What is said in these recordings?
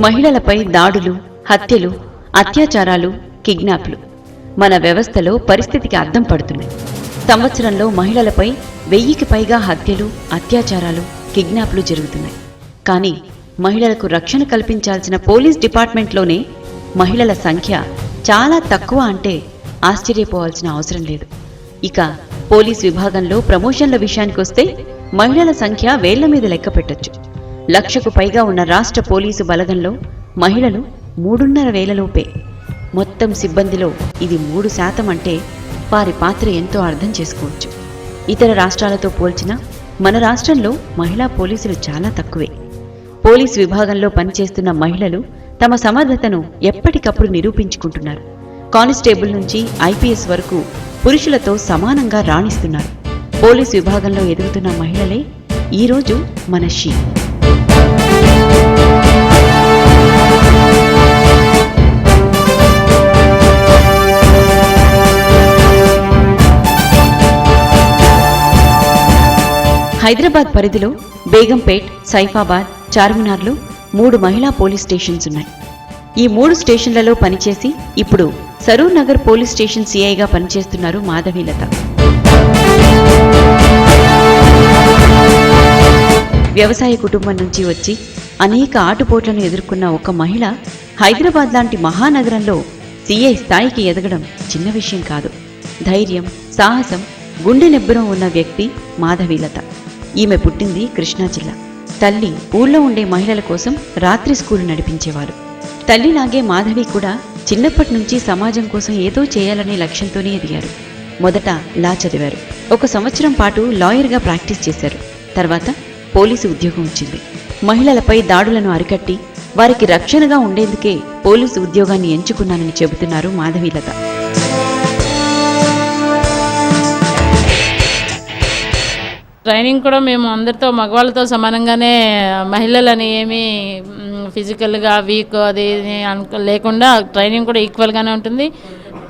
మహిళలపై దాడులు, హత్యలు, అత్యాచారాలు, కిడ్నాప్లు మన వ్యవస్థలో పరిస్థితికి అద్దం పడుతున్నాయి. సంవత్సరంలో మహిళలపై 1000కి పైగా హత్యలు, అత్యాచారాలు, కిడ్నాప్లు జరుగుతున్నాయి. కానీ మహిళలకు రక్షణ కల్పించాల్సిన పోలీస్ డిపార్ట్మెంట్లోనే మహిళల సంఖ్య చాలా తక్కువ అంటే ఆశ్చర్యపోవాల్సిన అవసరం లేదు. ఇక పోలీస్ విభాగంలో ప్రమోషన్ల విషయానికొస్తే మహిళల సంఖ్య వేళ్ల మీద లెక్క పెట్టొచ్చు. 1,00,000కు పైగా ఉన్న రాష్ట్ర పోలీసు బలగంలో మహిళలు 3,500 లోపే. మొత్తం సిబ్బందిలో ఇది 3% అంటే వారి పాత్ర ఎంతో అర్థం చేసుకోవచ్చు. ఇతర రాష్ట్రాలతో పోల్చినా మన రాష్ట్రంలో మహిళా పోలీసులు చాలా తక్కువే. పోలీసు విభాగంలో పనిచేస్తున్న మహిళలు తమ సమర్థతను ఎప్పటికప్పుడు నిరూపించుకుంటున్నారు. కానిస్టేబుల్ నుంచి ఐపీఎస్ వరకు పురుషులతో సమానంగా రాణిస్తున్నారు. పోలీసు విభాగంలో ఎదుగుతున్న మహిళలే ఈరోజు మన షీ. హైదరాబాద్ పరిధిలో బేగంపేట్, సైఫాబాద్, చార్మినార్లో 3 మహిళా పోలీస్ స్టేషన్స్ ఉన్నాయి. ఈ 3 స్టేషన్లలో పనిచేసి ఇప్పుడు సరూర్ నగర్ పోలీస్ స్టేషన్ సిఐగా పనిచేస్తున్నారు మాధవీలత. వ్యవసాయ కుటుంబం నుంచి వచ్చి అనేక ఆటుపోట్లను ఎదుర్కొన్న ఒక మహిళ హైదరాబాద్ లాంటి మహానగరంలో సిఐ స్థాయికి ఎదగడం చిన్న విషయం కాదు. ధైర్యం, సాహసం, గుండె నిబ్బరం ఉన్న వ్యక్తి మాధవీలత. ఈమె పుట్టింది కృష్ణా జిల్లా. తల్లి ఊళ్ళో ఉండే మహిళల కోసం రాత్రి స్కూలు నడిపించేవారు. తల్లిలాగే మాధవి కూడా చిన్నప్పటి నుంచి సమాజం కోసం ఏదో చేయాలనే లక్ష్యంతోనే ఎదిగారు. మొదట లా చదివారు. 1 సంవత్సరం పాటు లాయర్గా ప్రాక్టీస్ చేశారు. తర్వాత పోలీసు ఉద్యోగం వచ్చింది. మహిళలపై దాడులను అరికట్టి వారికి రక్షణగా ఉండేందుకే పోలీసు ఉద్యోగాన్ని ఎంచుకున్నానని చెబుతున్నారు మాధవీలత. ట్రైనింగ్ కూడా మేము అందరితో మగవాళ్ళతో సమానంగానే, మహిళలని ఏమీ ఫిజికల్గా వీక్ అది లేకుండా ట్రైనింగ్ కూడా ఈక్వల్గానే ఉంటుంది.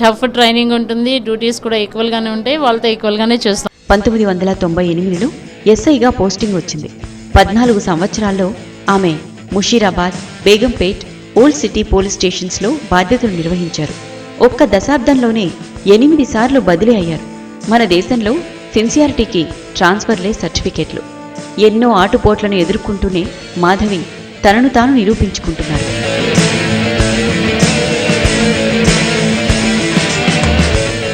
టఫ్ ట్రైనింగ్ ఉంటుంది. డ్యూటీస్ కూడా ఈక్వల్గానే ఉంటాయి. వాళ్ళతో ఈక్వల్గానే చేస్తాం. 1998లో ఎస్ఐగా పోస్టింగ్ వచ్చింది. 14 సంవత్సరాల్లో ఆమె Musheerabad, Begumpet, old city police స్టేషన్స్లో బాధ్యతలు నిర్వహించారు. 1 దశాబ్దంలోనే 8 సార్లు బదిలీ అయ్యారు. మన దేశంలో సిన్సియారిటీకి ట్రాన్స్ఫర్లే సర్టిఫికెట్లు. ఎన్నో ఆటుపోట్లను ఎదుర్కొంటూనే మాధవి తనను తాను నిరూపించుకుంటున్నారు.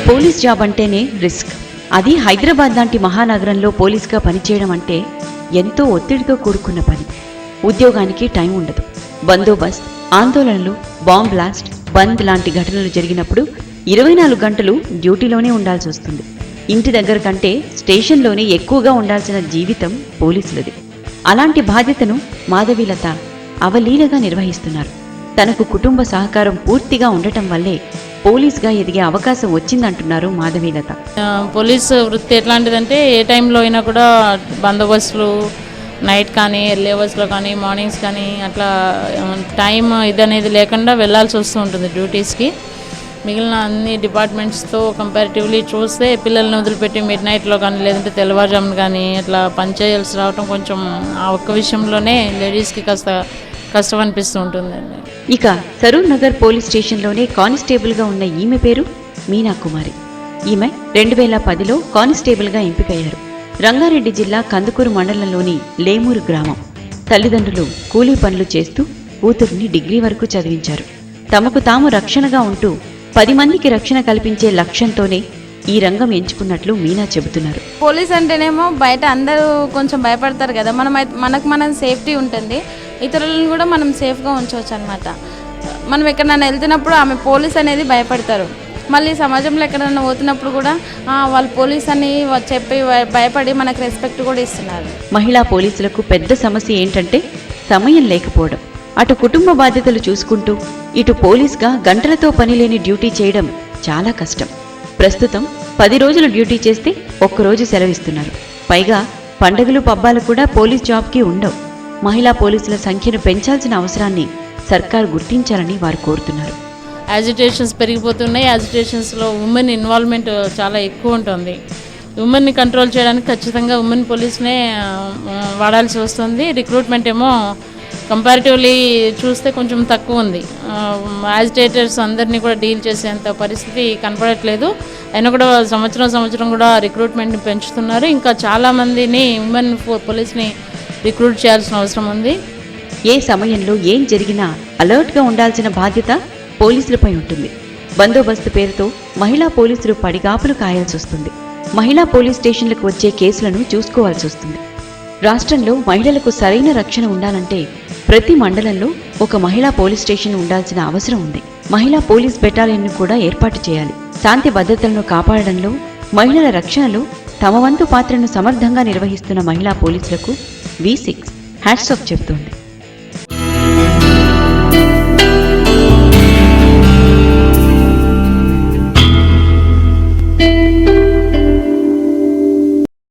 పోలీస్ జాబ్ అంటేనే రిస్క్. అది హైదరాబాద్ లాంటి మహానగరంలో పోలీస్గా పనిచేయడం అంటే ఎంతో ఒత్తిడితో కూడుకున్న పని. ఉద్యోగానికి టైం ఉండదు. బందోబస్త్, ఆందోళనలు, బాంబ్ బ్లాస్ట్, బంద్ లాంటి ఘటనలు జరిగినప్పుడు 24 గంటలు డ్యూటీలోనే ఉండాల్సి వస్తుంది. ఇంటి దగ్గర కంటే స్టేషన్లోనే ఎక్కువగా ఉండాల్సిన జీవితం పోలీసులది. అలాంటి బాధ్యతను మాధవీలత అవలీలగా నిర్వహిస్తున్నారు. తనకు కుటుంబ సహకారం పూర్తిగా ఉండటం వల్లే పోలీస్గా ఎదిగే అవకాశం వచ్చిందంటున్నారు మాధవీలత. పోలీసు వృత్తి ఎట్లాంటిదంటే ఏ టైంలో అయినా కూడా బందోబస్తులు, నైట్ కానీ, ఎర్లీ అవర్స్లో కానీ, మార్నింగ్స్ కానీ అట్లా టైం ఇదనేది లేకుండా వెళ్ళాల్సి వస్తూ ఉంటుంది డ్యూటీస్కి. మిగిలిన అన్ని డిపార్ట్మెంట్స్తో కంపారిటివ్లీ చూస్తే పిల్లల్ని వదిలిపెట్టి మిడ్ నైట్లో కానీ లేదంటే తెల్లవారుజామున కానీ అట్లా పనిచేయాల్సి రావడం కొంచెం ఆ ఒక్క విషయంలోనే లేడీస్కి కాస్త కష్టం అనిపిస్తూ ఉంటుందండి. ఇక సరూర్ నగర్ పోలీస్ స్టేషన్లోనే కానిస్టేబుల్గా ఉన్న ఈమె పేరు మీనా కుమారి. ఈమె 2010లో కానిస్టేబుల్గా ఎంపికయ్యారు. రంగారెడ్డి జిల్లా కందుకూరు మండలంలోని లేమూరు గ్రామం. తల్లిదండ్రులు కూలీ పనులు చేస్తూ కూతుర్ని డిగ్రీ వరకు చదివించారు. తమకు తాము రక్షణగా ఉంటూ 10 మందికి రక్షణ కల్పించే లక్ష్యంతోనే ఈ రంగం ఎంచుకున్నట్లు మీనా చెబుతున్నారు. పోలీస్ అంటేనేమో బయట అందరూ కొంచెం భయపడతారు కదా, మనకు సేఫ్టీ ఉంటుంది. ఇతరులను కూడా మనం సేఫ్గా ఉంచవచ్చు అనమాట. మనం ఎక్కడైనా వెళ్తున్నప్పుడు ఆమె పోలీస్ అనేది భయపడతారు. మళ్ళీ సమాజంలో ఎక్కడైనా పోతున్నప్పుడు కూడా వాళ్ళు పోలీస్ అని చెప్పి భయపడి మనకు రెస్పెక్ట్ కూడా ఇస్తున్నారు. మహిళా పోలీసులకు పెద్ద సమస్య ఏంటంటే సమయం లేకపోవడం. అటు కుటుంబ బాధ్యతలు చూసుకుంటూ ఇటు పోలీస్గా గంటలతో పనిలేని డ్యూటీ చేయడం చాలా కష్టం. ప్రస్తుతం 10 రోజులు డ్యూటీ చేస్తే 1 రోజు సెలవిస్తున్నారు. పైగా పండగలు, పబ్బాలు కూడా పోలీస్ జాబ్కి ఉండవు. మహిళా పోలీసుల సంఖ్యను పెంచాల్సిన అవసరాన్ని సర్కార్ గుర్తించాలని వారు కోరుతున్నారు. యాజిటేషన్స్ పెరిగిపోతున్నాయి. యాజిటేషన్స్లో ఉమెన్ ఇన్వాల్వ్మెంట్ చాలా ఎక్కువ ఉంటుంది. ఉమెన్ని కంట్రోల్ చేయడానికి ఖచ్చితంగా ఉమెన్ పోలీస్నే వాడాల్సి వస్తుంది. రిక్రూట్మెంట్ ఏమో కంపారిటివ్లీ చూస్తే కొంచెం తక్కువ ఉంది. యాజిటేటర్స్ అందరినీ కూడా డీల్ చేసేంత పరిస్థితి కనపడట్లేదు. అయినా కూడా సంవత్సరం కూడా రిక్రూట్మెంట్ని పెంచుతున్నారు. ఇంకా చాలామందిని ఉమెన్ పోలీస్ని రిక్రూట్ చేయాల్సిన అవసరం ఉంది. ఏ సమయంలో ఏం జరిగినా అలర్ట్గా ఉండాల్సిన బాధ్యత పోలీసులపై ఉంటుంది. బందోబస్తు పేరుతో మహిళా పోలీసులు పడిగాపులు కాయాల్సి వస్తుంది. మహిళా పోలీస్ స్టేషన్లకు వచ్చే కేసులను చూసుకోవాల్సి వస్తుంది. రాష్ట్రంలో మహిళలకు సరైన రక్షణ ఉండాలంటే ప్రతి మండలంలో ఒక మహిళా పోలీస్ స్టేషన్ ఉండాల్సిన అవసరం ఉంది. మహిళా పోలీస్ బెటాలియన్ను కూడా ఏర్పాటు చేయాలి. శాంతి భద్రతలను కాపాడడంలో, మహిళల రక్షణలో తమ వంతు పాత్రను సమర్థంగా నిర్వహిస్తున్న మహిళా పోలీసులకు V6 హ్యాట్స్ ఆఫ్ చెబుతోంది.